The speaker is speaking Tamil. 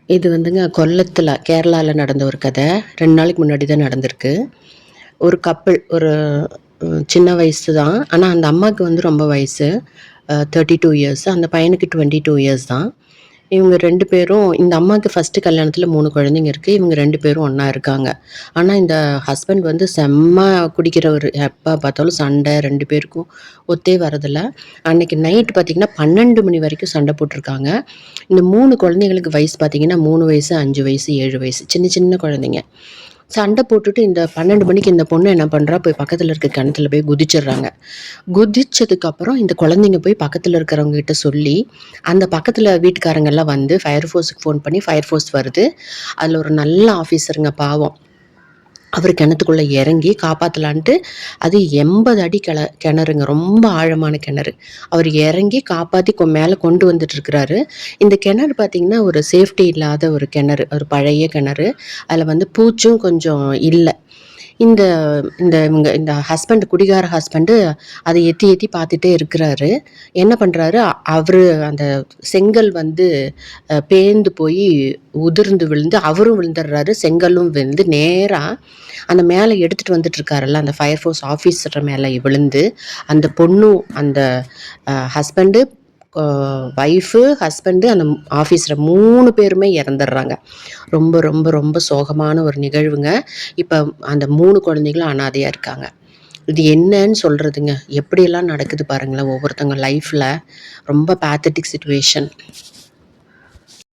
இது வந்துங்க கொல்லத்தில் கேரளாவில் நடந்த ஒரு கதை. 2 நாளைக்கு முன்னாடி தான் நடந்திருக்கு. ஒரு கப்பிள் ஒரு சின்ன வயசு தான். ஆனால் அந்த அம்மாவுக்கு வந்து ரொம்ப வயசு 32 இயர்ஸ். அந்த பையனுக்கு 22 இயர்ஸ் தான். இவங்க 2 பேரும் இந்த அம்மாவுக்கு ஃபஸ்ட்டு கல்யாணத்தில் 3 குழந்தைங்க இருக்குது. இவங்க 2 பேரும் ஒன்றா இருக்காங்க. ஆனால் இந்த ஹஸ்பண்ட் வந்து செம்ம குடிக்கிறவர். எப்போ பார்த்தாலும் சண்டை, 2 பேருக்கும் ஒத்தே வரதில்ல. அன்றைக்கி நைட்டு பார்த்திங்கன்னா 12 மணி வரைக்கும் சண்டை போட்டிருக்காங்க. இந்த 3 குழந்தைங்களுக்கு வயசு பார்த்திங்கன்னா 3 வயசு, 5 வயசு, 7 வயசு, சின்ன சின்ன குழந்தைங்க. சண்டை போட்டுட்டு இந்த 12 மணிக்கு இந்த பொண்ணு என்ன பண்ணுறா, போய் பக்கத்தில் இருக்க கிணத்துல போய் குதிச்சிடுறாங்க. குதிச்சதுக்கப்புறம் இந்த குழந்தைங்க போய் பக்கத்தில் இருக்கிறவங்க கிட்ட சொல்லி, அந்த பக்கத்தில் வீட்டுக்காரங்கெல்லாம் வந்து ஃபயர் ஃபோர்ஸுக்கு ஃபோன் பண்ணி ஃபயர் ஃபோர்ஸ் வருது. அதில் ஒரு நல்ல ஆஃபீஸருங்க பாவம். அவர் கிணத்துக்குள்ளே இறங்கி காப்பாற்றலான்ட்டு, அது 80 அடி கிணறுங்க, ரொம்ப ஆழமான கிணறு. அவர் இறங்கி காப்பாற்றி மேலே கொண்டு வந்துட்டுருக்கிறாரு. இந்த கிணறு பார்த்திங்கன்னா ஒரு சேஃப்டி இல்லாத ஒரு கிணறு, ஒரு பழைய கிணறு. அதில் வந்து பூச்சும் கொஞ்சம் இல்லை. இந்த இந்த ஹஸ்பண்ட், குடிகார ஹஸ்பண்டு அதை எத்தி எத்தி பார்த்துட்டே இருக்கிறாரு. என்ன பண்ணுறாரு, அவர் அந்த செங்கல் வந்து பேந்து போய் உதிர்ந்து விழுந்து அவரும் விழுந்துடுறாரு. செங்கலும் விழுந்து நேராக அந்த மேலே எடுத்துகிட்டு வந்துட்டுருக்காருல்ல, அந்த ஃபயர் ஃபோர்ஸ் ஆஃபீஸர் மேலே விழுந்து அந்த பொண்ணும், அந்த ஹஸ்பண்டு, ஒய்ஃபு, ஹஸ்பண்டு, அந்த ஆஃபீஸர் 3 பேருமே இறந்துடுறாங்க. ரொம்ப ரொம்ப ரொம்ப சோகமான ஒரு நிகழ்வுங்க. இப்போ அந்த 3 குழந்தைகளும் அனாதையாக இருக்காங்க. இது என்னன்னு சொல்கிறதுங்க, எப்படியெல்லாம் நடக்குது பாருங்களேன் ஒவ்வொருத்தவங்க லைஃப்பில். ரொம்ப பேத்தட்டிக் சிச்சுவேஷன்.